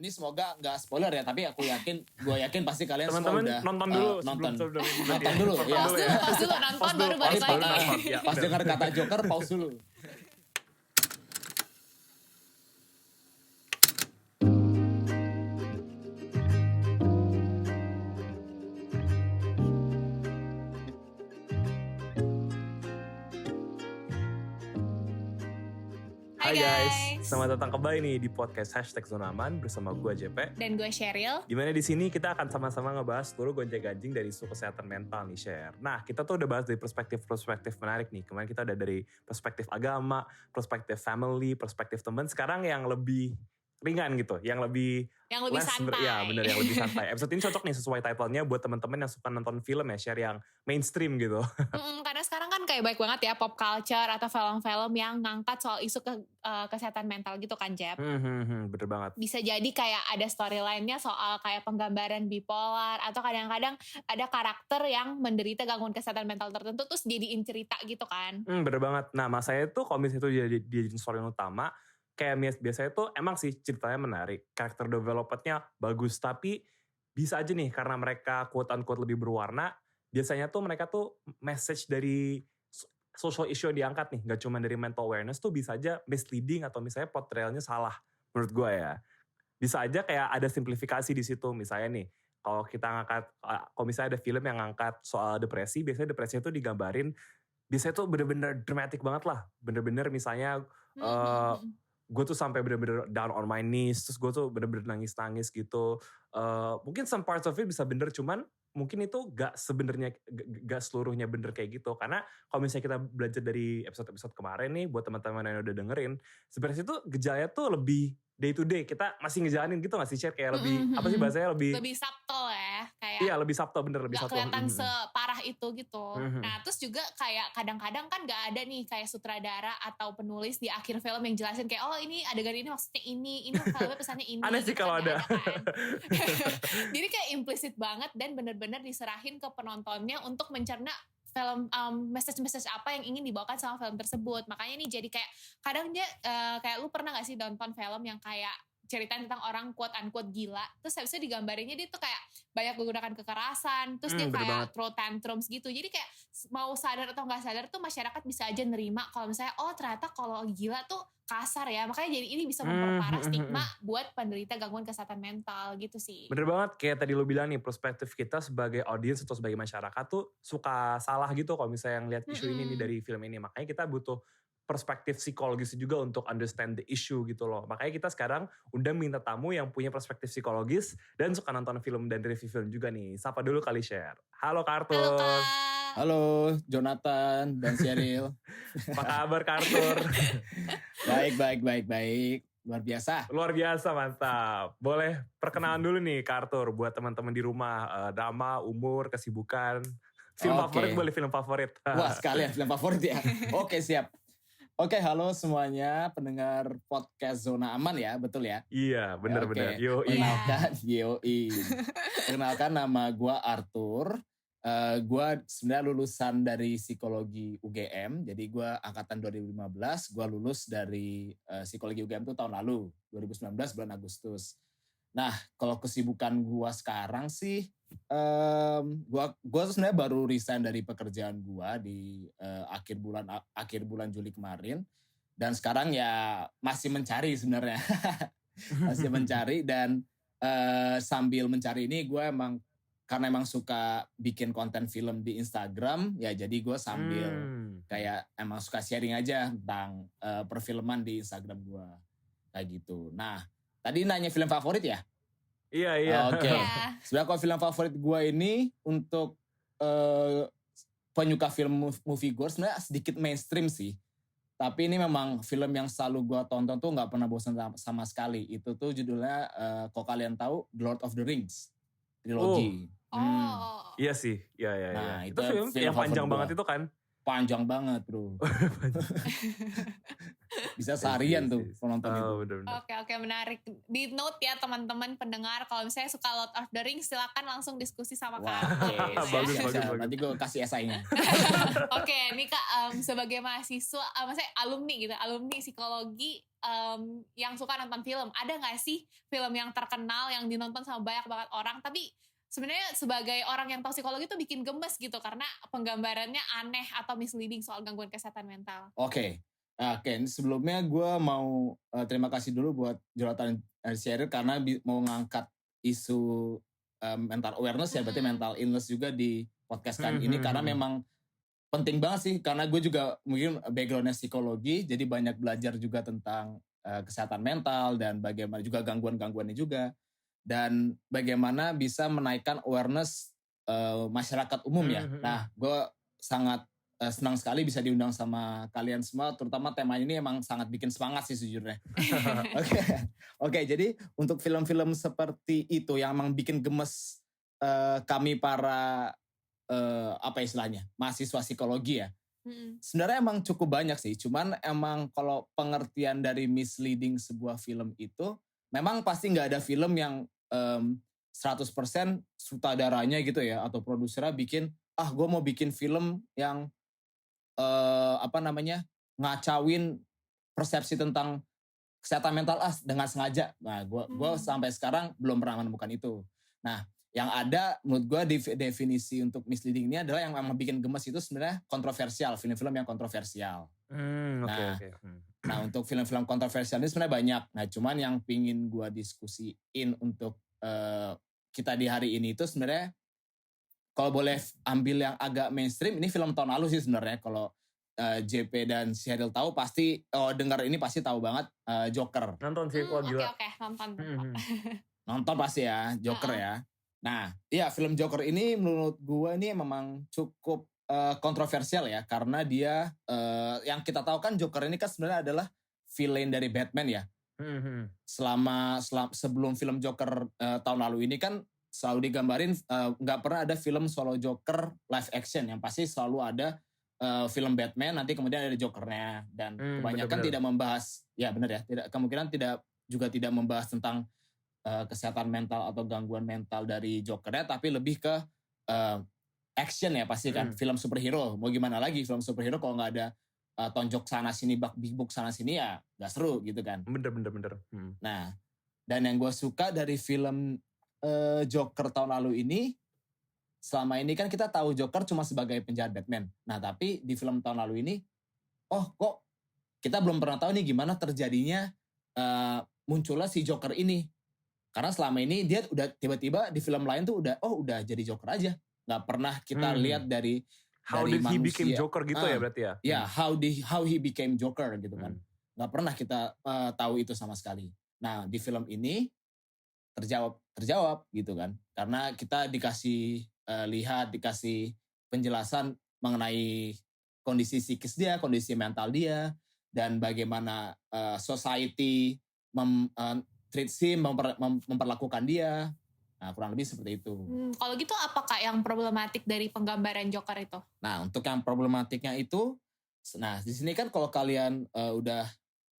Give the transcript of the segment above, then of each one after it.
Ini semoga nggak spoiler ya, tapi gue yakin pasti kalian teman-teman semua udah nonton dulu nonton dulu ya. Pause dulu nonton baru balik lagi. Pas dengar kata Joker pause dulu. Hai guys, selamat datang kembali nih di podcast #Zona Aman bersama gue JP dan gue Sheryl. Dimana di sini kita akan sama-sama ngebahas seluruh gonjang-ganjing dari isu kesehatan mental nih, Share. Nah, kita tuh udah bahas dari perspektif menarik nih. Kemarin kita udah dari perspektif agama, perspektif family, perspektif teman. Sekarang yang lebih ringan gitu, yang lebih santai. Ya bener, yang lebih santai. Episode ini cocok nih sesuai title-nya buat teman-teman yang suka nonton film ya, Share, yang mainstream gitu. Karena sekarang kan kayak baik banget ya pop culture atau film-film yang ngangkat soal isu kesehatan mental gitu kan, Jep. Bener banget. Bisa jadi kayak ada storyline-nya soal kayak penggambaran bipolar atau kadang-kadang ada karakter yang menderita gangguan kesehatan mental tertentu terus jadiin cerita gitu kan. Bener banget. Nah, mas saya tuh kalau misalnya itu jadi storyline utama, kayak biasanya tuh emang sih ceritanya menarik, karakter development-nya bagus, tapi bisa aja nih karena mereka quote-unquote lebih berwarna, biasanya tuh mereka tuh message dari social issue yang diangkat nih, gak cuma dari mental awareness tuh bisa aja misleading atau misalnya portrayalnya salah menurut gue ya. Bisa aja kayak ada simplifikasi di situ, misalnya nih, kalau kita ngangkat, kalau misalnya ada film yang ngangkat soal depresi, biasanya depresinya tuh digambarin, biasanya tuh bener-bener dramatic banget lah, bener-bener misalnya, gue tuh sampai bener-bener down on my knees, terus gue tuh bener-bener nangis-nangis gitu. Mungkin some parts of it bisa bener, cuman mungkin itu gak seluruhnya bener kayak gitu. Karena kalau misalnya kita belajar dari episode-episode kemarin nih, buat teman-teman yang udah dengerin, sebenarnya itu gejalanya tuh lebih day to day. Kita masih ngejalanin gitu gak sih, Share? Kayak lebih, apa sih bahasanya? Lebih subtle ya. Kayak iya, lebih subtle, bener, lebih subtle. Gak kelihatan separah itu gitu. Nah, terus juga kayak kadang-kadang kan gak ada nih kayak sutradara atau penulis di akhir film yang jelasin kayak, oh ini adegan ini maksudnya ini filmnya pesannya ini. Aneh sih kalau ada. Kan. Jadi kayak implisit banget dan benar-benar diserahin ke penontonnya untuk mencerna film message apa yang ingin dibawakan sama film tersebut. Makanya nih jadi kayak kadang dia kayak lu pernah gak sih nonton film yang kayak ceritain tentang orang quote unquote gila, terus habisnya digambarinnya dia tuh kayak banyak menggunakan kekerasan, terus dia kayak throw tantrums gitu. Jadi kayak mau sadar atau nggak sadar tuh masyarakat bisa aja nerima kalau misalnya oh ternyata kalau gila tuh kasar ya, makanya jadi ini bisa memperparah stigma buat penderita gangguan kesehatan mental gitu sih. Bener banget, kayak tadi lu bilang nih, perspektif kita sebagai audiens atau sebagai masyarakat tuh suka salah gitu kalau misalnya ngeliat isu ini nih dari film ini. Makanya kita butuh perspektif psikologis juga untuk understand the issue gitu loh. Makanya kita sekarang undang minta tamu yang punya perspektif psikologis dan suka nonton film dan review film juga nih. Sapa dulu kali, Share. Halo Kartur. Halo Kak. Halo Jonathan dan Sheryl. Apa kabar Kartur? Baik. Luar biasa, mantap. Boleh perkenalan dulu nih Kartur buat teman-teman di rumah, nama, umur, kesibukan. Film favorit boleh film favorit. Wah sekalian film favorit ya. Oke siap. Oke, halo semuanya pendengar podcast Zona Aman ya, betul ya? Iya, benar-benar. Yoi. Kenalkan nama gue Arthur. Gue sebenarnya lulusan dari psikologi UGM, jadi gue angkatan 2015, gue lulus dari psikologi UGM itu tahun lalu, 2019 bulan Agustus. Nah, kalau kesibukan gue sekarang sih, gue sebenarnya baru resign dari pekerjaan gue di akhir bulan Juli kemarin, dan sekarang ya masih mencari sebenarnya, masih mencari dan sambil mencari ini gue karena emang suka bikin konten film di Instagram, ya jadi gue sambil kayak emang suka sharing aja tentang perfilman di Instagram gue kayak gitu. Nah, tadi nanya film favorit ya? Iya. Oke. Sebenarnya kalau film favorit gue ini untuk penyuka film movie gore sebenarnya sedikit mainstream sih. Tapi ini memang film yang selalu gue tonton tuh gak pernah bosan sama sekali. Itu tuh judulnya, kalau kalian tahu, The Lord of the Rings. Trilogi. Iya sih. Iya. Nah, itu film yang panjang banget itu kan? panjang banget bro. Bisa seharian tuh penonton itu. Bener-bener. Oke, menarik. Di note ya teman-teman pendengar, kalau misalnya suka Lord of the Rings, silakan langsung diskusi sama Kak Arthur. Bagus. Nanti gue kasih esainya. Oke, nih Kak, sebagai mahasiswa, maksudnya alumni gitu, alumni psikologi yang suka nonton film, ada nggak sih film yang terkenal yang dinonton sama banyak banget orang, tapi sebenarnya sebagai orang yang tahu psikologi tuh bikin gemes gitu karena penggambarannya aneh atau misleading soal gangguan kesehatan mental. Oke, sebelumnya gue mau terima kasih dulu buat Jonathan Sheryl karena mau ngangkat isu mental awareness ya, berarti mental illness juga di podcast kan ini karena memang penting banget sih karena gue juga mungkin backgroundnya psikologi jadi banyak belajar juga tentang kesehatan mental dan bagaimana juga gangguan-gangguannya juga dan bagaimana bisa menaikkan awareness masyarakat umum ya. Nah, gue sangat senang sekali bisa diundang sama kalian semua, terutama tema ini emang sangat bikin semangat sih sejujurnya. Oke, jadi untuk film-film seperti itu yang emang bikin gemes kami para apa istilahnya mahasiswa psikologi ya. Sebenarnya emang cukup banyak sih, cuman emang kalau pengertian dari misleading sebuah film itu memang pasti nggak ada film yang 100% sutradaranya gitu ya atau produsernya bikin gue mau bikin film yang ngacauin persepsi tentang kesehatan mental dengan sengaja. Nah, gue sampai sekarang belum pernah menemukan itu. Nah, yang ada menurut gue definisi untuk misleading ini adalah yang memang bikin gemes itu sebenarnya kontroversial, film-film yang kontroversial. Nah, untuk film-film kontroversial ini sebenarnya banyak. Nah, cuman yang pingin gue diskusiin untuk kita di hari ini itu sebenarnya kalau boleh ambil yang agak mainstream, ini film tahun lalu sih sebenarnya. Kalau JP dan Sheryl tahu pasti, dengar ini pasti tahu banget Joker. Nonton sih, gila. Oke, nonton. Nonton pasti ya, Joker ya. Nah, iya film Joker ini menurut gue ini memang cukup kontroversial ya. Karena dia, yang kita tahu kan Joker ini kan sebenarnya adalah villain dari Batman ya. Sebelum film Joker tahun lalu ini kan selalu digambarin nggak pernah ada film solo Joker live action. Yang pasti selalu ada film Batman, nanti kemudian ada Jokernya. Dan kebanyakan tidak membahas, ya benar ya, kemungkinan tidak membahas tentang kesehatan mental atau gangguan mental dari Jokernya, tapi lebih ke action ya pasti kan, film superhero. Mau gimana lagi film superhero kalau nggak ada tonjok sana sini, big book sana sini ya nggak seru gitu kan. Bener. Nah, dan yang gue suka dari film Joker tahun lalu ini, selama ini kan kita tahu Joker cuma sebagai penjahat Batman. Nah, tapi di film tahun lalu ini, kok kita belum pernah tahu nih gimana terjadinya munculnya si Joker ini. Karena selama ini dia udah tiba-tiba di film lain tuh udah jadi Joker aja. Nggak pernah kita lihat dari how did he manusia. became Joker gitu ya berarti ya? Ya, how he became Joker gitu kan. Nggak pernah kita tahu itu sama sekali. Nah, di film ini terjawab gitu kan. Karena kita dikasih dikasih penjelasan mengenai kondisi psikis dia, kondisi mental dia, dan bagaimana society treat him, memperlakukan dia. Nah, kurang lebih seperti itu. Kalau gitu apa Kak yang problematik dari penggambaran Joker itu? Nah, untuk yang problematiknya itu, nah di sini kan kalau kalian udah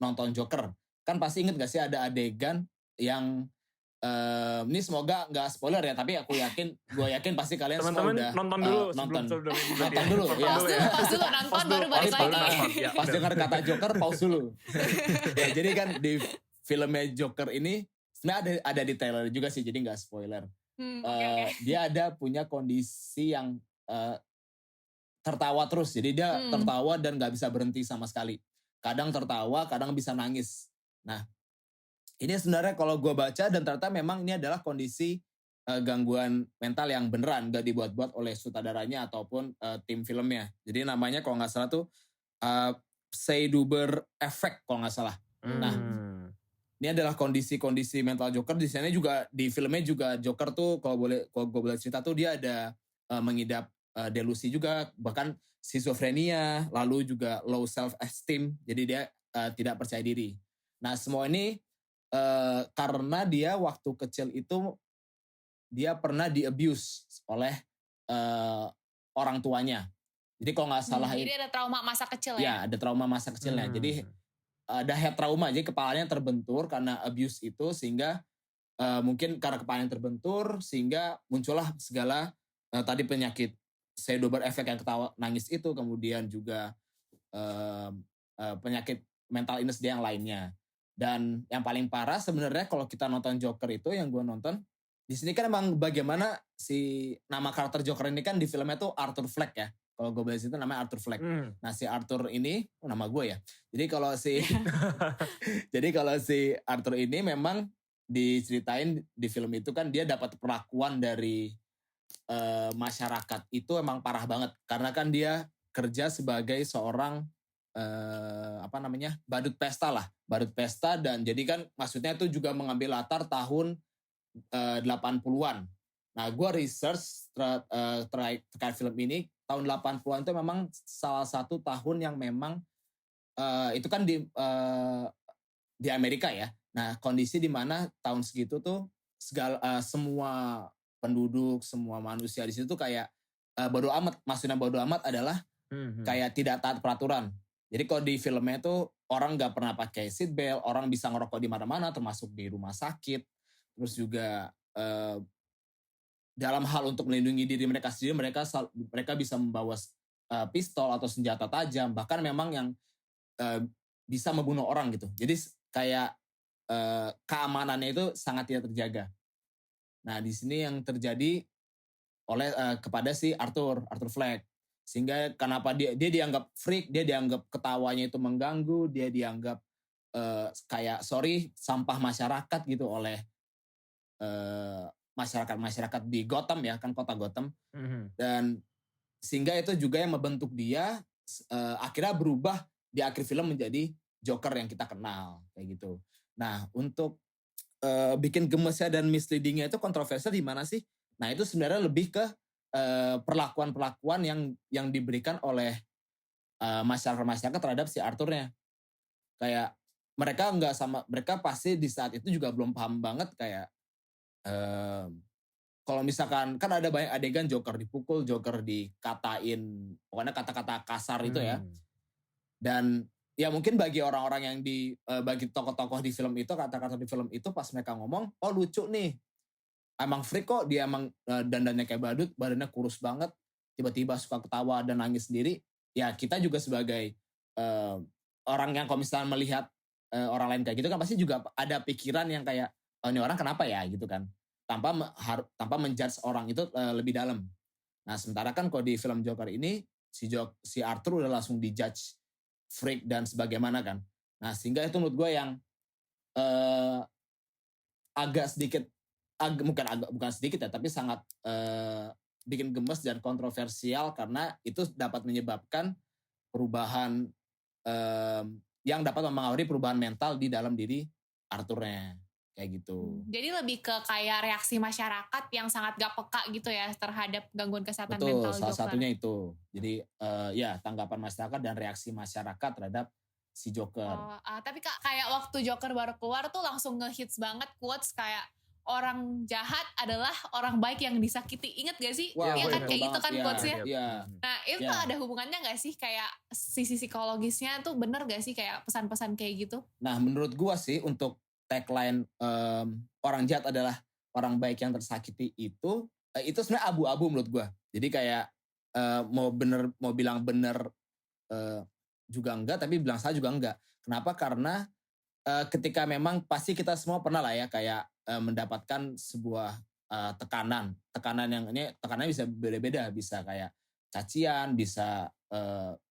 nonton Joker, kan pasti inget gak sih ada adegan yang ini semoga nggak spoiler ya, tapi gue yakin pasti kalian teman-teman semua udah nonton dulu nonton dulu ya. Pause dulu nonton baru balik lagi. Pas dengar kata Joker pause dulu. Ya, jadi kan di filmnya Joker ini sebenarnya ada di trailer juga sih, jadi nggak spoiler. Dia ada punya kondisi yang tertawa terus, jadi dia tertawa dan nggak bisa berhenti sama sekali. Kadang tertawa, kadang bisa nangis. Nah, ini sebenarnya kalau gue baca dan ternyata memang ini adalah kondisi gangguan mental yang beneran, gak dibuat-buat oleh sutradaranya ataupun tim filmnya. Jadi namanya kalau nggak salah tuh Pseudober Effect kalau nggak salah. Nah, ini adalah kondisi-kondisi mental Joker. Di sana juga, di filmnya juga Joker tuh kalau gue boleh cerita tuh dia ada mengidap delusi juga, bahkan schizophrenia, lalu juga low self esteem. Jadi dia tidak percaya diri. Nah, semua ini karena dia waktu kecil itu dia pernah di-abuse oleh orang tuanya. Jadi kalau nggak salah Jadi ada trauma masa kecil ya? ya ada trauma masa kecilnya. Jadi ada head trauma, jadi kepalanya terbentur karena abuse itu, sehingga mungkin karena kepalanya terbentur sehingga muncullah segala tadi penyakit pseudober efek yang ketawa nangis itu, kemudian juga penyakit mental illness dia yang lainnya. Dan yang paling parah sebenarnya kalau kita nonton Joker itu, yang gue nonton di sini kan emang bagaimana si nama karakter Joker ini kan di filmnya tuh Arthur Fleck ya. Kalau gue bahas itu namanya Arthur Fleck. Nah si Arthur ini, nama gue ya. Jadi kalau si Arthur ini memang diceritain di film itu kan dia dapat perlakuan dari masyarakat itu emang parah banget. Karena kan dia kerja sebagai seorang badut pesta lah. Badut pesta, dan jadi kan maksudnya itu juga mengambil latar tahun 80-an. Nah gue research terkait film ini, tahun 80-an itu memang salah satu tahun yang memang itu kan di Amerika ya. Nah kondisi di mana tahun segitu tuh semua penduduk, semua manusia di situ kayak bodo amat. Maksudnya bodo amat adalah kayak tidak taat peraturan. Jadi kalau di filmnya tuh orang nggak pernah pakai seat belt, orang bisa ngerokok di mana-mana, termasuk di rumah sakit. Terus juga dalam hal untuk melindungi diri mereka sendiri, mereka bisa membawa pistol atau senjata tajam, bahkan memang yang bisa membunuh orang gitu. Jadi kayak keamanannya itu sangat tidak terjaga. Nah di sini yang terjadi kepada si Arthur Fleck, sehingga kenapa dia dianggap freak, dia dianggap ketawanya itu mengganggu, dia dianggap kayak sampah masyarakat gitu oleh masyarakat di Gotham ya, kan kota Gotham. Dan sehingga itu juga yang membentuk dia akhirnya berubah di akhir film menjadi Joker yang kita kenal kayak gitu. Nah untuk bikin gemesnya dan misleadingnya itu kontroversial di mana sih? Nah itu sebenarnya lebih ke perlakuan-perlakuan yang diberikan oleh masyarakat terhadap si Arthurnya. Kayak mereka pasti di saat itu juga belum paham banget kayak kalau misalkan kan ada banyak adegan Joker dipukul, Joker dikatain, pokoknya kata-kata kasar itu ya. Dan ya mungkin bagi orang-orang yang bagi tokoh-tokoh di film itu, kata-kata di film itu pas mereka ngomong, oh lucu nih, emang freak kok, dia emang dandannya kayak badut, badannya kurus banget, tiba-tiba suka ketawa dan nangis sendiri. Ya kita juga sebagai orang yang kalau misalnya melihat orang lain kayak gitu kan pasti juga ada pikiran yang kayak, oh ini orang kenapa ya gitu kan, tanpa menjudge orang itu lebih dalam. Nah sementara kan kalau di film Joker ini si Arthur udah langsung dijudge freak dan sebagaimana kan. Nah sehingga itu menurut gue yang agak sedikit, bukan sedikit ya, tapi sangat bikin gemes dan kontroversial, karena itu dapat menyebabkan perubahan yang dapat mempengaruhi perubahan mental di dalam diri Arthurnya kayak gitu. Jadi lebih ke kayak reaksi masyarakat yang sangat gak peka gitu ya terhadap gangguan kesehatan Betul, mental salah Joker. satunya itu. Jadi ya tanggapan masyarakat dan reaksi masyarakat terhadap si Joker. Tapi Kak, kayak waktu Joker baru keluar tuh langsung ngehits banget quotes kayak orang jahat adalah orang baik yang disakiti. Ingat gak sih? Wah, Iya kan betul kayak gitu banget, kan iya, quotesnya. iya. Nah itu ada hubungannya gak sih kayak sisi psikologisnya tuh bener gak sih kayak pesan-pesan kayak gitu? Nah menurut gua sih untuk tagline orang jahat adalah orang baik yang tersakiti itu sebenarnya abu-abu menurut gua. Jadi kayak mau bilang bener juga enggak, tapi bilang salah juga enggak. Kenapa? Karena ketika memang pasti kita semua pernah lah ya kayak mendapatkan sebuah tekanan yang ini tekanannya bisa beda-beda, bisa kayak cacian, bisa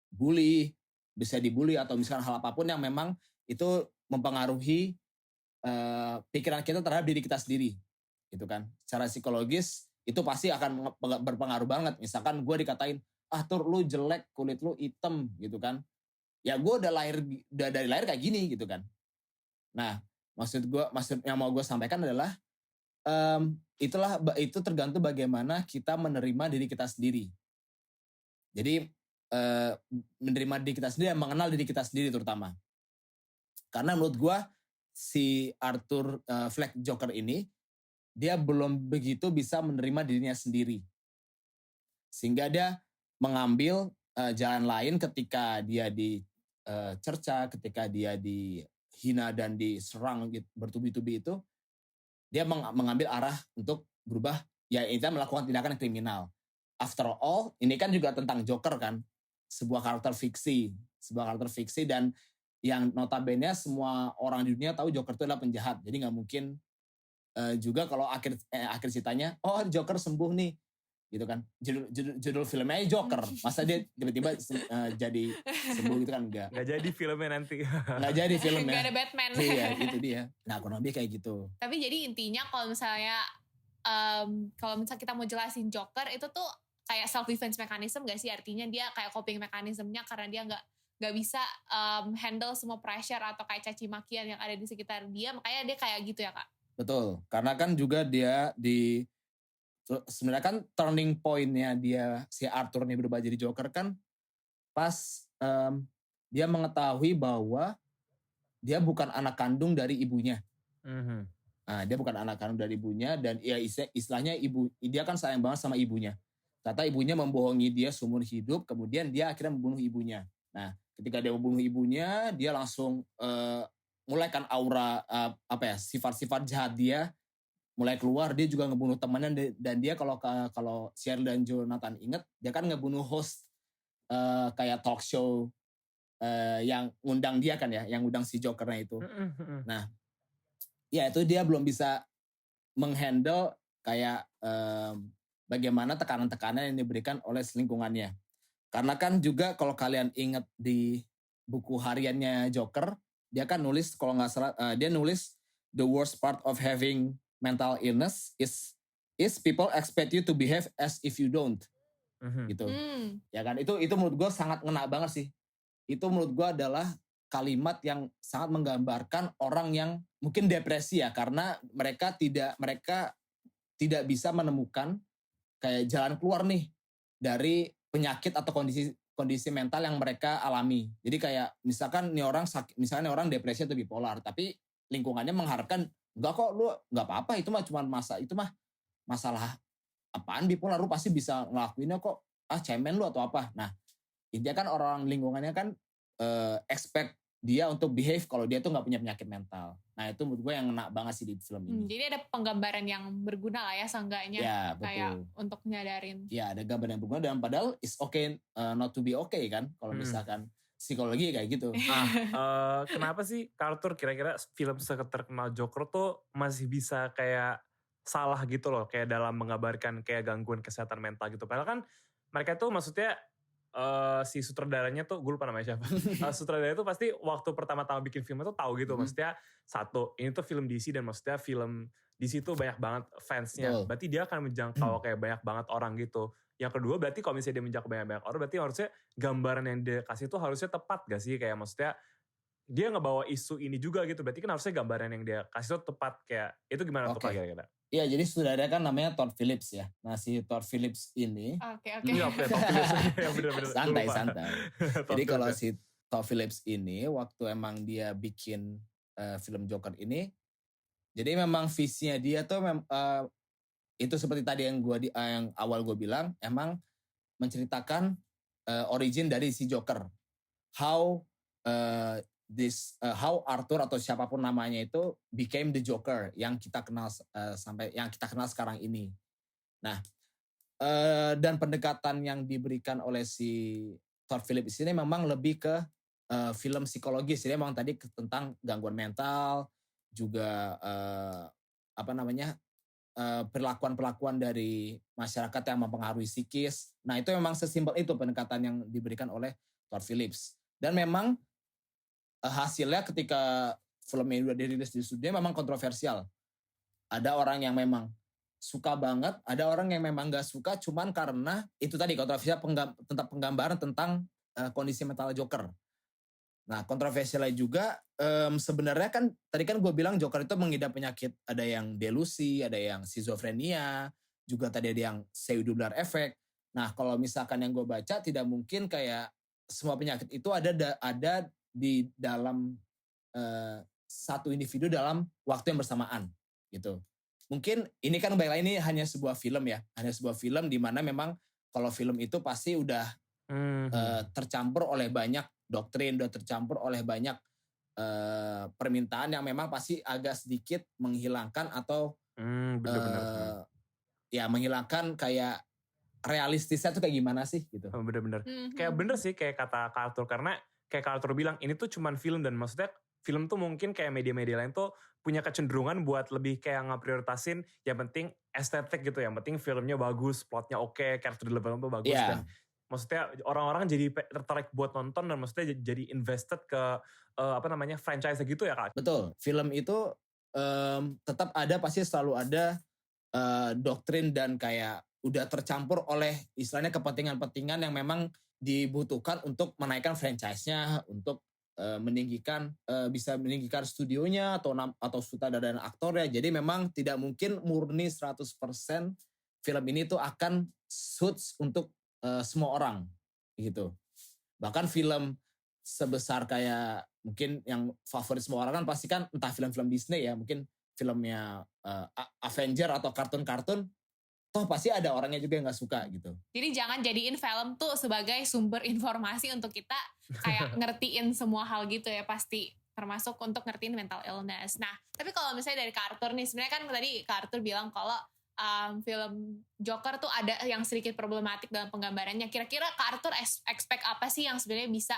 bully, bisa dibully, atau misalkan hal apapun yang memang itu mempengaruhi pikiran kita terhadap diri kita sendiri gitu kan. Secara psikologis itu pasti akan berpengaruh banget. Misalkan gue dikatain, Tur lu jelek, kulit lu hitam gitu kan, ya gue udah dari lahir kayak gini gitu kan. Nah maksud yang mau gue sampaikan adalah itu tergantung bagaimana kita menerima diri kita sendiri. Jadi menerima diri kita sendiri, mengenal diri kita sendiri terutama. Karena menurut gue si Arthur Fleck Joker ini dia belum begitu bisa menerima dirinya sendiri, sehingga dia mengambil jalan lain ketika dia dicerca, ketika dia dihina dan diserang gitu, bertubi-tubi itu, dia mengambil arah untuk berubah, ya intinya melakukan tindakan yang kriminal. After all, ini kan juga tentang Joker kan, sebuah karakter fiksi dan yang notabene semua orang di dunia tahu Joker itu adalah penjahat, jadi nggak mungkin juga kalau akhir ceritanya, oh Joker sembuh nih, gitu kan. Judul filmnya Joker, masa dia tiba-tiba jadi sembuh gitu kan, enggak. Nggak jadi filmnya nanti. Nggak jadi filmnya. Nggak ada Batman. Iya, itu dia. Nah, kurang lebih kayak gitu. Tapi jadi intinya kalau misalnya kita mau jelasin Joker itu tuh kayak self defense mechanism gak sih? Artinya dia kayak coping mechanismnya karena dia nggak bisa handle semua pressure atau kayak caci makian yang ada di sekitar dia, makanya dia kayak gitu ya Kak? Betul, karena kan juga dia sebenarnya kan turning point-nya dia, si Arthur ini berubah jadi Joker kan pas dia mengetahui bahwa dia bukan anak kandung dari ibunya. Nah, dia bukan anak kandung dari ibunya dan ya istilahnya dia kan sayang banget sama ibunya. Ternyata ibunya membohongi dia seumur hidup, kemudian dia akhirnya membunuh ibunya. Nah, ketika dia membunuh ibunya, dia langsung mulai kan aura sifat-sifat jahat dia mulai keluar. Dia juga ngebunuh temannya dan dia kalau Cheryl dan Jonathan inget, dia kan ngebunuh host kayak talk show yang ngundang dia kan ya, yang ngundang si Jokernya itu. Nah, ya itu dia belum bisa menghandle kayak bagaimana tekanan-tekanan yang diberikan oleh lingkungannya. Karena kan juga kalau kalian ingat di buku hariannya Joker, dia kan nulis kalau nggak salah, dia nulis the worst part of having mental illness is people expect you to behave as if you don't, gitu. Ya kan, itu menurut gue sangat ngena banget sih. Itu menurut gue adalah kalimat yang sangat menggambarkan orang yang mungkin depresi ya, karena mereka tidak bisa menemukan kayak jalan keluar nih dari penyakit atau kondisi mental yang mereka alami. Jadi kayak misalkan nih orang misalnya orang depresi atau bipolar, tapi lingkungannya mengharapkan enggak kok, lu enggak apa-apa, itu mah cuma masalah apaan bipolar, lu pasti bisa ngelakuinnya kok, cemen lu atau apa. Nah, intinya kan orang lingkungannya kan expect dia untuk behave kalau dia tuh nggak punya penyakit mental. Nah, itu menurut gue yang ngena banget sih di film ini. Jadi ada penggambaran yang berguna lah ya seenggaknya, ya, kayak untuk nyadarin. Ya, ada gambaran yang berguna dan padahal it's okay not to be okay kan kalau misalkan psikologi kayak gitu. Kenapa sih Arthur kira-kira film terkenal Joker tuh masih bisa kayak salah gitu loh, kayak dalam menggambarkan kayak gangguan kesehatan mental gitu. Padahal kan mereka tuh maksudnya si sutradaranya tuh, gue lupa namanya siapa. Sutradaranya tuh pasti waktu pertama-tama bikin film itu tahu gitu. Maksudnya satu, ini tuh film DC dan maksudnya film DC tuh banyak banget fansnya. Berarti dia akan menjangkau kayak banyak banget orang gitu. Yang kedua berarti kalau misalnya dia menjangkau banyak orang, berarti harusnya gambaran yang dia kasih tuh harusnya tepat gak sih? Kayak maksudnya dia ngebawa isu ini juga gitu. Berarti kan harusnya gambaran yang dia kasih tuh tepat. Kayak itu gimana tuh Pak kira-kira? Iya, jadi saudaranya kan namanya Todd Phillips ya. Nah, si Todd Phillips ini Iya, Todd Phillips. Ya, bener-bener. Santai. Jadi kalau si Todd Phillips ini waktu emang dia bikin film Joker ini, jadi memang visinya dia tuh itu seperti tadi yang awal gue bilang, emang menceritakan origin dari si Joker. How Arthur atau siapapun namanya itu became the Joker yang kita kenal sekarang ini. Nah, dan pendekatan yang diberikan oleh si Todd Phillips ini memang lebih ke film psikologis. Jadi memang tadi tentang gangguan mental, juga perlakuan-perlakuan dari masyarakat yang mempengaruhi psikis. Nah, itu memang sesimpel itu pendekatan yang diberikan oleh Todd Phillips. Dan memang hasilnya ketika film ini udah dirilis di studio memang kontroversial. Ada orang yang memang suka banget, ada orang yang memang gak suka cuman karena itu tadi kontroversial tentang penggambaran tentang kondisi mental Joker. Nah, kontroversialnya juga sebenarnya kan tadi kan gue bilang Joker itu mengidap penyakit, ada yang delusi, ada yang schizophrenia, juga tadi ada yang pseudobipolar effect. Nah, kalau misalkan yang gue baca tidak mungkin kayak semua penyakit itu ada di dalam satu individu dalam waktu yang bersamaan gitu. Mungkin ini kan baiklah ini hanya sebuah film ya, hanya sebuah film di mana memang kalau film itu pasti udah tercampur oleh banyak doktrin, udah tercampur oleh banyak permintaan yang memang pasti agak sedikit menghilangkan atau Bener-bener. ya menghilangkan kayak realistisnya tuh kayak gimana sih gitu. Bener-bener. Kayak bener sih kayak kata Kak Arthur, karena kayak Kak Arthur bilang ini tuh cuman film, dan maksudnya film tuh mungkin kayak media-media lain tuh punya kecenderungan buat lebih kayak ngeprioritasin yang penting estetik gitu, yang penting filmnya bagus, plotnya oke, character development tuh bagus, dan Iya, maksudnya orang-orang jadi tertarik buat nonton, dan maksudnya jadi invested ke franchise gitu ya Kak. betul. Film itu tetap ada, pasti selalu ada doktrin dan kayak udah tercampur oleh istilahnya kepentingan-kepentingan yang memang dibutuhkan untuk menaikkan franchise-nya, untuk meninggikan bisa meninggikan studionya atau sutradara dan aktornya. Jadi memang tidak mungkin murni 100% film ini tuh akan suits untuk semua orang gitu. Bahkan film sebesar kayak mungkin yang favorit semua orang kan pasti kan entah film-film Disney ya, mungkin filmnya Avenger atau kartun-kartun, toh pasti ada orangnya juga yang nggak suka gitu. Jadi jangan jadiin film tuh sebagai sumber informasi untuk kita kayak ngertiin semua hal gitu ya, pasti termasuk untuk ngertiin mental illness. Nah, tapi kalau misalnya dari Kak Arthur nih, sebenarnya kan tadi Kak Arthur bilang kalau film Joker tuh ada yang sedikit problematik dalam penggambarannya. Kira-kira Kak Arthur expect apa sih yang sebenarnya bisa,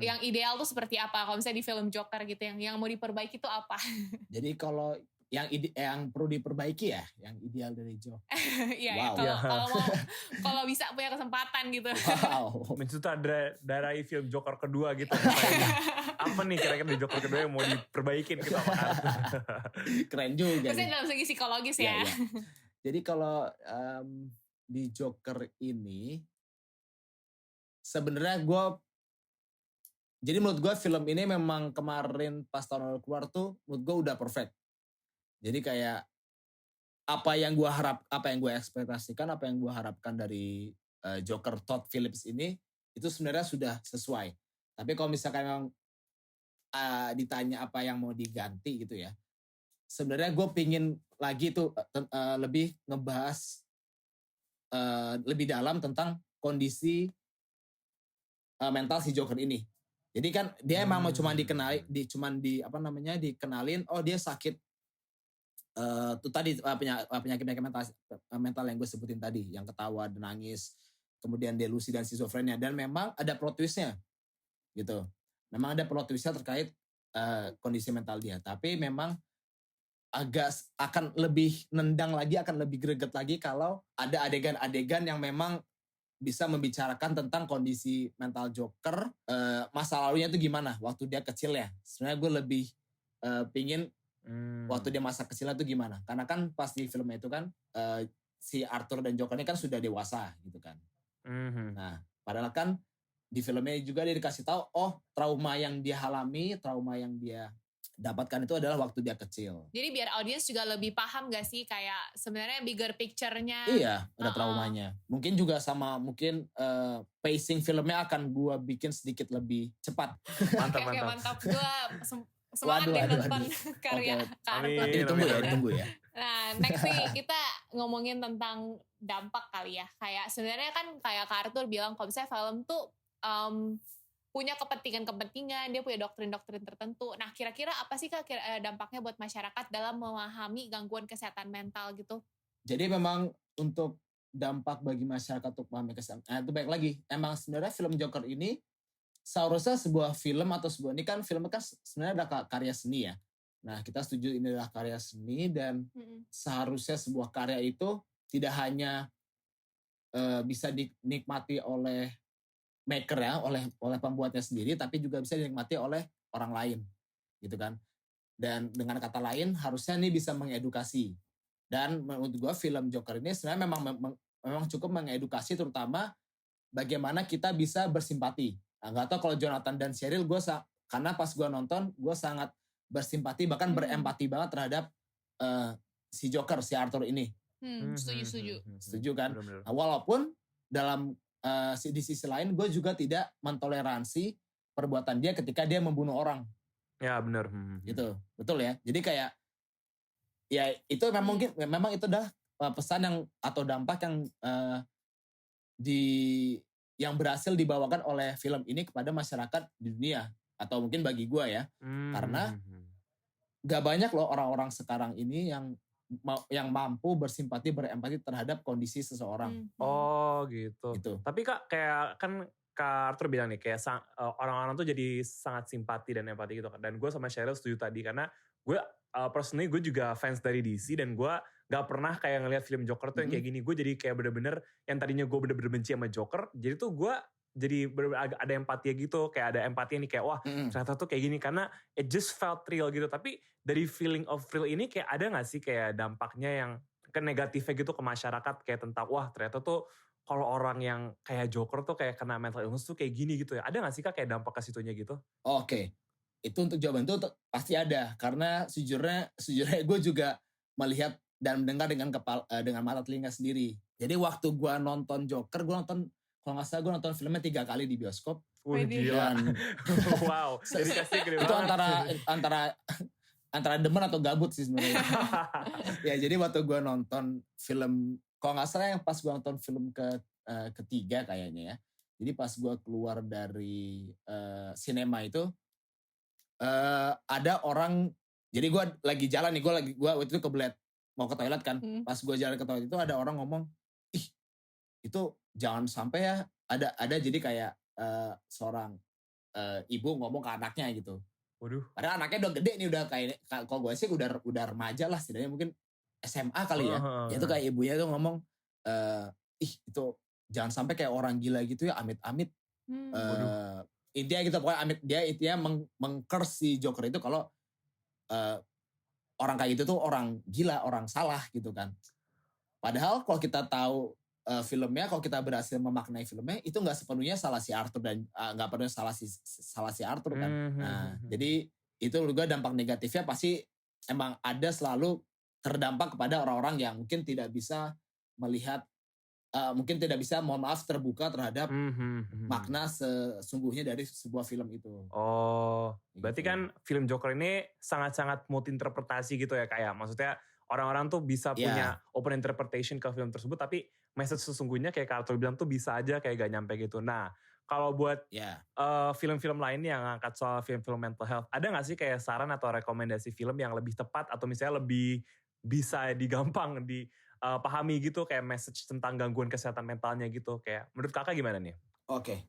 yang ideal tuh seperti apa? Kalau misalnya di film Joker gitu, yang mau diperbaiki tuh apa? Jadi kalau yang perlu diperbaiki ya, yang ideal dari Joker. Iya, Wow. kalau bisa punya kesempatan gitu. Wow. Mensutradarai film Joker kedua gitu. Apa nih kira-kira di Joker kedua yang mau diperbaikin gitu apa Kak Arthur? Keren juga Maksudnya nih. dalam segi psikologis Iya, ya. iya. Jadi kalau di Joker ini sebenarnya jadi menurut gue film ini memang kemarin pas tahun lalu keluar tuh menurut gue udah perfect. Jadi kayak apa yang gue ekspektasikan, apa yang gue harapkan dari Joker Todd Phillips ini itu sebenarnya sudah sesuai. Tapi kalau misalkan memang ditanya apa yang mau diganti gitu ya, sebenarnya gue pingin lagi tuh lebih ngebahas lebih dalam tentang kondisi mental si Joker ini. Jadi kan dia emang mau dikenalin, oh dia sakit tuh tadi penyakit mental yang gue sebutin tadi, yang ketawa dan nangis, kemudian delusi dan schizophrenia, dan memang ada plot twistnya gitu. Memang ada plot twistnya terkait kondisi mental dia, tapi memang akan lebih nendang lagi, akan lebih greget lagi kalau ada adegan-adegan yang memang bisa membicarakan tentang kondisi mental Joker, masa lalunya itu gimana waktu dia kecil ya. Sebenarnya gue lebih pingin waktu dia masa kecilnya itu gimana. Karena kan pas di film itu kan si Arthur dan Joker ini kan sudah dewasa gitu kan. Nah, padahal kan di filmnya juga dia dikasih tahu, oh trauma yang dia alami, trauma yang dia dapatkan itu adalah waktu dia kecil. Jadi biar audiens juga lebih paham gak sih kayak sebenarnya bigger picture-nya. Iya, ada traumanya. Mungkin juga sama pacing filmnya akan gua bikin sedikit lebih cepat. Mantap. Gue semangat deh nonton karya Kak Arthur. Ditunggu ya. Nah, next nih kita ngomongin tentang dampak kali ya. Kayak sebenarnya kan kayak Kak Arthur bilang kalau misalnya film tuh punya kepentingan-kepentingan, dia punya doktrin-doktrin tertentu. Nah, kira-kira apa sih Kak dampaknya buat masyarakat dalam memahami gangguan kesehatan mental gitu? Jadi memang untuk dampak bagi masyarakat untuk memahami kesehatan, itu baik lagi. Emang sebenarnya film Joker ini seharusnya sebuah film atau ini kan film kan sebenarnya ada karya seni ya. Nah, kita setuju ini adalah karya seni, dan seharusnya sebuah karya itu tidak hanya bisa dinikmati oleh maker ya, oleh pembuatnya sendiri, tapi juga bisa dinikmati oleh orang lain gitu kan. Dan dengan kata lain harusnya ini bisa mengedukasi. Dan menurut gue film Joker ini sebenarnya memang cukup mengedukasi, terutama bagaimana kita bisa bersimpati. Nah, gak tahu kalau Jonathan dan Cheryl, karena pas gue nonton gue sangat bersimpati, bahkan berempati banget terhadap si Joker, si Arthur ini. Setuju kan. Nah, walaupun dalam di sisi lain gue juga tidak mentoleransi perbuatan dia ketika dia membunuh orang. Ya benar. Gitu, betul ya. Jadi kayak ya itu memang itu adalah pesan yang atau dampak yang yang berhasil dibawakan oleh film ini kepada masyarakat di dunia, atau mungkin bagi gue ya, karena gak banyak loh orang-orang sekarang ini yang mampu bersimpati, berempati terhadap kondisi seseorang. Oh gitu. Gitu. Tapi Kak, kayak kan Kak Arthur bilang nih, kayak orang-orang tuh jadi sangat simpati dan empati gitu kan. Dan gue sama Cheryl setuju tadi, karena gue personally gue juga fans dari DC, dan gue gak pernah kayak ngelihat film Joker tuh yang kayak gini. Gue jadi kayak bener-bener, yang tadinya gue bener-bener benci sama Joker, jadi tuh gue jadi bener-bener agak ada empati gitu, kayak ada empati nih kayak wah ternyata tuh kayak gini, karena it just felt real gitu. Tapi dari feeling of real ini kayak ada gak sih kayak dampaknya yang ke negatifnya gitu ke masyarakat, kayak tentang wah ternyata tuh kalau orang yang kayak Joker tuh kayak kena mental illness tuh kayak gini gitu ya. Ada gak sih Kak kayak dampak ke situnya gitu? Oke. Itu untuk jawaban itu pasti ada, karena sejujurnya gue juga melihat dan mendengar dengan mata telinga sendiri. Jadi waktu gue nonton Joker, gue nonton, kalau nggak salah gue nonton filmnya 3 kali di bioskop. Wih gila. Wow. Jadi kasih gede itu banget. antara demen atau gabut sih sebenarnya. Ya jadi waktu gue nonton film, kalau nggak salah yang pas gue nonton film ketiga kayaknya ya. Jadi pas gue keluar dari sinema itu, ada orang, jadi gue lagi jalan nih, gue waktu itu kebelet mau ke toilet kan. Pas gue jalan ke toilet itu ada orang ngomong, ih itu jangan sampai ya, ada jadi kayak seorang ibu ngomong ke anaknya gitu. Waduh. Padahal anaknya udah gede nih, udah kayak, kalau gue sih udah remaja lah, setidaknya mungkin SMA kali ya. Itu kayak ibunya tuh ngomong, ih itu jangan sampai kayak orang gila gitu ya, amit-amit. Intinya gitu, pokoknya intinya meng-curse si Joker itu kalau orang kayak gitu tuh orang gila, orang salah gitu kan. Padahal kalau kita tahu filmnya, kalau kita berhasil memaknai filmnya, itu nggak sepenuhnya salah si Arthur, dan nggak pernah salah si Arthur kan. Nah, jadi itu menurut gue dampak negatifnya pasti emang ada, selalu terdampak kepada orang-orang yang mungkin tidak bisa melihat, mungkin tidak bisa, mohon maaf, terbuka terhadap makna sesungguhnya dari sebuah film itu. Oh, berarti kan film Joker ini sangat-sangat multi interpretasi gitu ya kayak, maksudnya orang-orang tuh bisa punya open interpretation ke film tersebut, tapi message sesungguhnya kayak Kak Arthur bilang tuh bisa aja kayak gak nyampe gitu. Nah, kalau buat film-film lain yang ngangkat soal film-film mental health, ada gak sih kayak saran atau rekomendasi film yang lebih tepat atau misalnya lebih bisa digampang dipahami gitu, kayak message tentang gangguan kesehatan mentalnya gitu, kayak menurut Kakak gimana nih? Oke.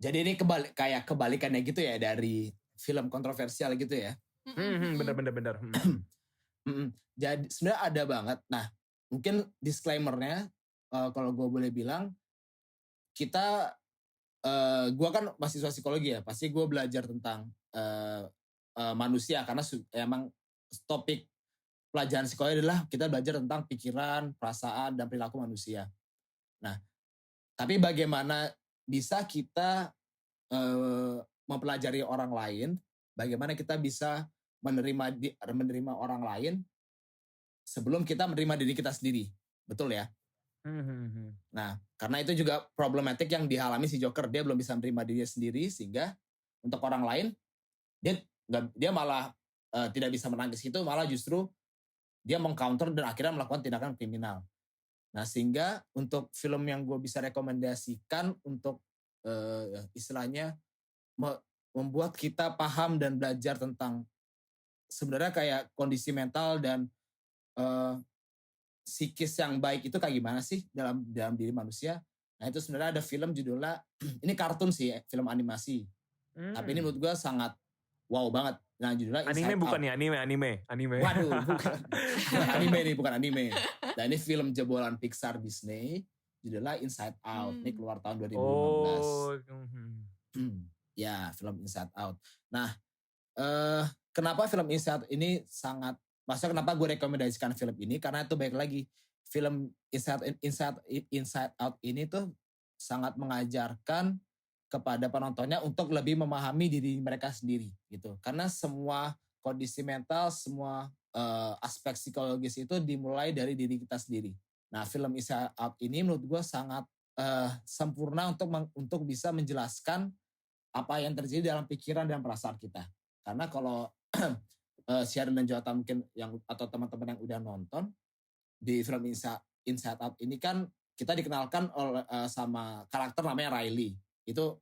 Jadi ini kayak kebalikannya gitu ya dari film kontroversial gitu ya. Bener. Jadi sebenarnya ada banget. Nah, mungkin disclaimer-nya, kalau gue boleh bilang, gue kan mahasiswa psikologi ya, pasti gue belajar tentang manusia, karena emang topik pelajaran psikologi adalah kita belajar tentang pikiran, perasaan, dan perilaku manusia. Nah, tapi bagaimana bisa kita mempelajari orang lain, bagaimana kita bisa menerima orang lain sebelum kita menerima diri kita sendiri, betul ya? Nah, karena itu juga problematik yang dialami si Joker, dia belum bisa menerima dirinya sendiri, sehingga untuk orang lain dia malah tidak bisa menangis itu, malah justru dia meng-counter dan akhirnya melakukan tindakan kriminal. Nah, sehingga untuk film yang gue bisa rekomendasikan untuk istilahnya membuat kita paham dan belajar tentang sebenarnya kayak kondisi mental dan psikis yang baik itu kayak gimana sih dalam diri manusia. Nah, itu sebenarnya ada film judulnya, ini kartun sih, film animasi. Tapi ini menurut gue sangat wow banget. Nah, judulnya Inside Out. Bukan ya, anime. Waduh, bukan anime nih, bukan anime. Nah, ini film jebolan Pixar Disney, judulnya Inside Out. Ini keluar tahun 2015. Ya, film Inside Out. Nah, kenapa film Inside Out ini maksudnya kenapa gue rekomendasikan film ini, karena itu baik lagi, film Inside Out ini tuh sangat mengajarkan kepada penontonnya untuk lebih memahami diri mereka sendiri gitu. Karena semua kondisi mental, semua aspek psikologis itu dimulai dari diri kita sendiri. Nah, film Inside Out ini menurut gue sangat sempurna untuk bisa menjelaskan apa yang terjadi dalam pikiran dan perasaan kita. Karena kalau Sharon dan Jonathan mungkin atau teman-teman yang udah nonton di film Inside Out ini kan kita dikenalkan sama karakter namanya Riley. Itu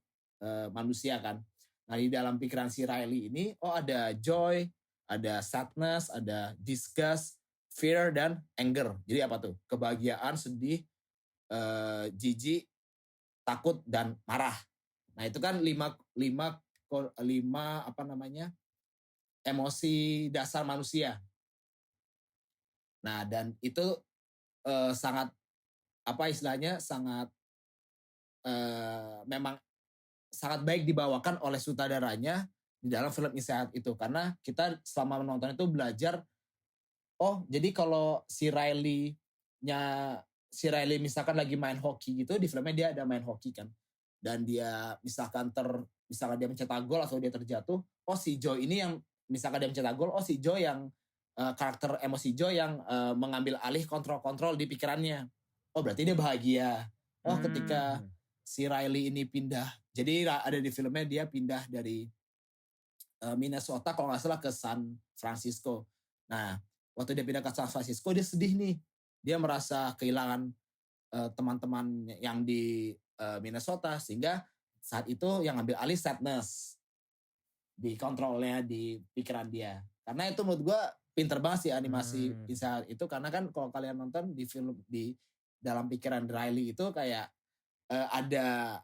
manusia kan. Nah di dalam pikiran si Riley ini, ada joy, ada sadness, ada disgust, fear, dan anger. Jadi apa tuh? Kebahagiaan, sedih, jijik, takut, dan marah. Nah itu kan lima emosi dasar manusia. Nah dan itu sangat memang sangat baik dibawakan oleh sutradaranya di dalam film Inside Out itu, karena kita selama menonton itu belajar, jadi kalau si Riley misalkan lagi main hoki gitu, di filmnya dia ada main hoki kan, dan dia misalkan dia mencetak gol atau dia terjatuh, si Joe ini yang misalkan dia mencetak gol, si Joe yang karakter emosi Joe yang mengambil alih kontrol di pikirannya. Berarti dia bahagia. Ketika si Riley ini pindah, jadi ada di filmnya dia pindah dari Minnesota kalau nggak salah ke San Francisco. Nah, waktu dia pindah ke San Francisco, dia sedih nih. Dia merasa kehilangan teman-teman yang di Minnesota, sehingga saat itu yang ambil alih sadness di kontrolnya di pikiran dia. Karena itu menurut gue pinter banget sih animasi Inside Out itu, karena kan kalau kalian nonton di film di dalam pikiran Riley itu kayak ada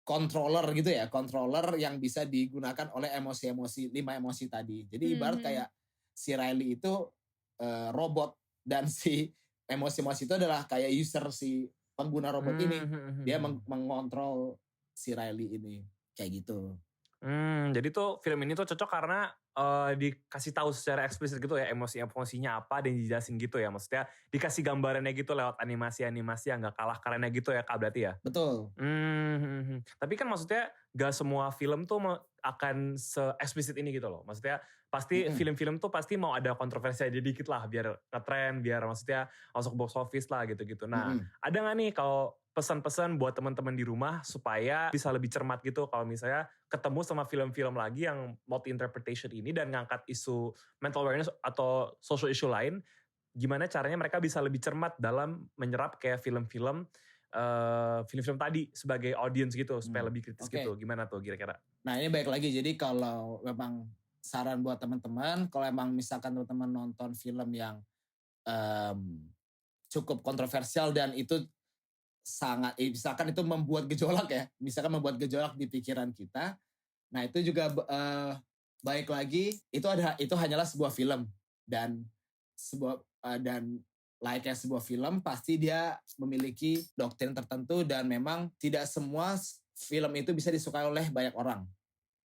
controller gitu ya, controller yang bisa digunakan oleh emosi-emosi, 5 emosi tadi. Jadi ibarat kayak si Riley itu robot, dan si emosi-emosi itu adalah kayak user, si pengguna robot ini. Dia mengontrol si Riley ini, kayak gitu. Jadi tuh film ini tuh cocok karena dikasih tahu secara eksplisit gitu ya, emosi-emosinya apa dan dijelasin gitu ya. Maksudnya dikasih gambarannya gitu lewat animasi-animasi yang gak kalah kerennya gitu ya Kak, berarti ya? Betul. Tapi kan maksudnya gak semua film tuh akan se-eksplisit ini gitu loh. Maksudnya pasti film-film tuh pasti mau ada kontroversi aja dikit lah, biar ngetren, biar maksudnya masuk box office lah gitu-gitu. Nah, ada gak nih kalau pesan-pesan buat teman-teman di rumah supaya bisa lebih cermat gitu kalau misalnya ketemu sama film-film lagi yang multi interpretation ini dan ngangkat isu mental awareness atau social issue lain, gimana caranya mereka bisa lebih cermat dalam menyerap kayak film-film tadi sebagai audience gitu supaya lebih kritis gitu. Gimana tuh kira-kira? Nah ini baik lagi, jadi kalau memang saran buat teman-teman, kalau emang misalkan teman-teman nonton film yang cukup kontroversial dan itu misalkan itu membuat gejolak ya, misalkan membuat gejolak di pikiran kita, nah itu juga baik lagi, itu hanyalah sebuah film, dan layaknya sebuah film pasti dia memiliki doktrin tertentu, dan memang tidak semua film itu bisa disukai oleh banyak orang,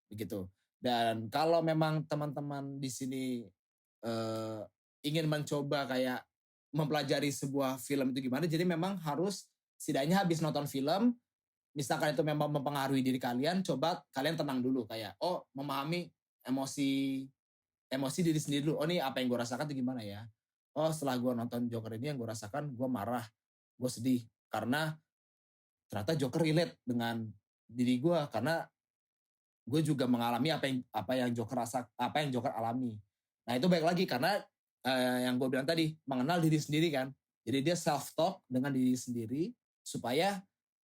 begitu. Dan kalau memang teman-teman di sini ingin mencoba kayak mempelajari sebuah film itu gimana, jadi memang harus setidaknya habis nonton film, misalkan itu memang mempengaruhi diri kalian, coba kalian tenang dulu, kayak memahami emosi diri sendiri dulu. Nih apa yang gue rasakan itu gimana ya? Setelah gue nonton Joker ini yang gue rasakan, gue marah, gue sedih, karena ternyata Joker relate dengan diri gue, karena gue juga mengalami apa yang Joker alami. Nah itu baik lagi karena yang gue bilang tadi, mengenal diri sendiri kan. Jadi dia self talk dengan diri sendiri supaya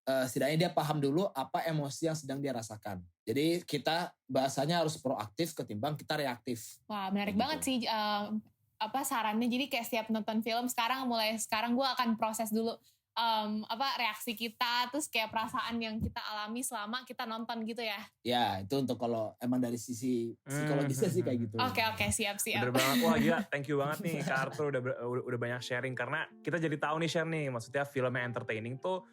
setidaknya dia paham dulu apa emosi yang sedang dia rasakan. Jadi kita bahasanya harus proaktif ketimbang kita reaktif. Wah menarik banget sih sarannya. Jadi kayak setiap nonton film mulai sekarang gue akan proses dulu reaksi kita, terus kayak perasaan yang kita alami selama kita nonton gitu ya. Ya itu untuk kalau emang dari sisi psikologisnya sih kayak gitu. Oke, siap. Bener banget, wah gila, thank you banget nih Kak Arthur udah banyak sharing, karena kita jadi tahu nih share nih, maksudnya film yang entertaining tuh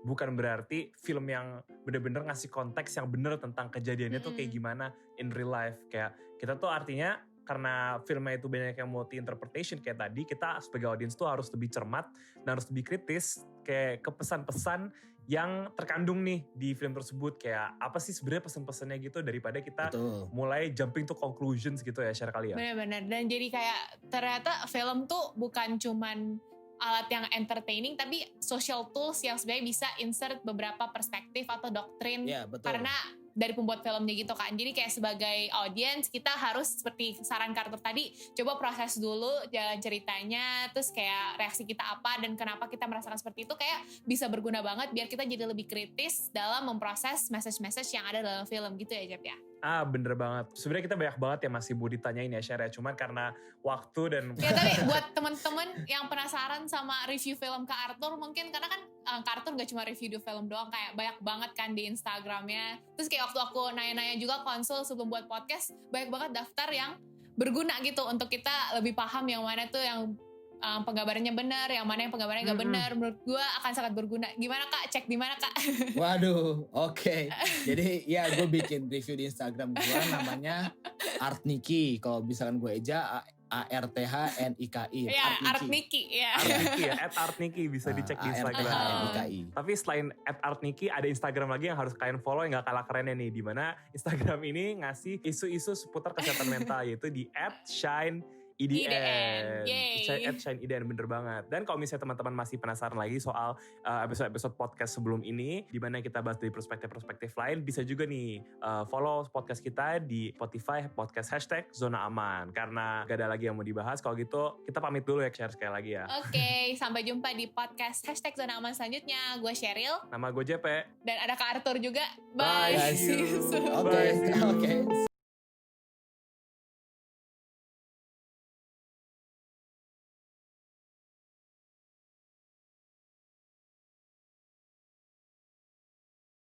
bukan berarti film yang bener-bener ngasih konteks yang bener tentang kejadiannya tuh kayak gimana in real life. Kayak kita tuh artinya karena filmnya itu banyak yang multi interpretation kayak tadi, kita sebagai audience tuh harus lebih cermat dan harus lebih kritis kayak ke pesan-pesan yang terkandung nih di film tersebut, kayak apa sih sebenarnya pesan-pesannya gitu, daripada kita mulai jumping to conclusions gitu ya, share kali ya. Benar-benar, dan jadi kayak ternyata film tuh bukan cuman alat yang entertaining, tapi social tools yang sebenarnya bisa insert beberapa perspektif atau doktrin. Ya, betul. Karena dari pembuat filmnya gitu kan. Jadi kayak sebagai audiens kita harus seperti saran Carter tadi, coba proses dulu jalan ceritanya, terus kayak reaksi kita apa dan kenapa kita merasakan seperti itu, kayak bisa berguna banget biar kita jadi lebih kritis dalam memproses message-message yang ada dalam film gitu ya Jep ya. Bener banget. Sebenarnya kita banyak banget yang masih mau ditanyain ya share ya. Cuman karena waktu dan... Ya tapi buat teman-teman yang penasaran sama review film Kak Arthur mungkin, karena kan Kak Arthur gak cuma review di film doang, kayak banyak banget kan di Instagramnya. Terus kayak waktu aku nanya-nanya juga konsul sebelum buat podcast, banyak banget daftar yang berguna gitu untuk kita lebih paham yang mana tuh yang penggambarannya benar, yang mana yang penggambarannya gak benar. Menurut gue akan sangat berguna. Gimana Kak? Cek di mana Kak? Waduh, oke. Jadi ya gue bikin review di Instagram gue namanya Artniki. Kalau misalkan gue eja ARTHNIKI. Ya, Artniki. Ya. Artniki ya, @artniki bisa dicek di Instagram. ARTHNIKI. Tapi selain @artniki ada Instagram lagi yang harus kalian follow yang gak kalah kerennya nih. Dimana Instagram ini ngasih isu-isu seputar kesehatan mental, yaitu di @shine IDN. Shine IDN, bener banget. Dan kalau misalnya teman-teman masih penasaran lagi soal episode-episode podcast sebelum ini, di mana kita bahas dari perspektif-perspektif lain, bisa juga nih follow podcast kita di Spotify, podcast #Zona Aman. Karena gak ada lagi yang mau dibahas, kalau gitu kita pamit dulu ya, share sekali lagi ya. Oke, sampai jumpa di podcast #Zona Aman selanjutnya. Gue Sheryl. Nama gue JP. Dan ada Kak Arthur juga. Bye. Bye. See you soon. Oke.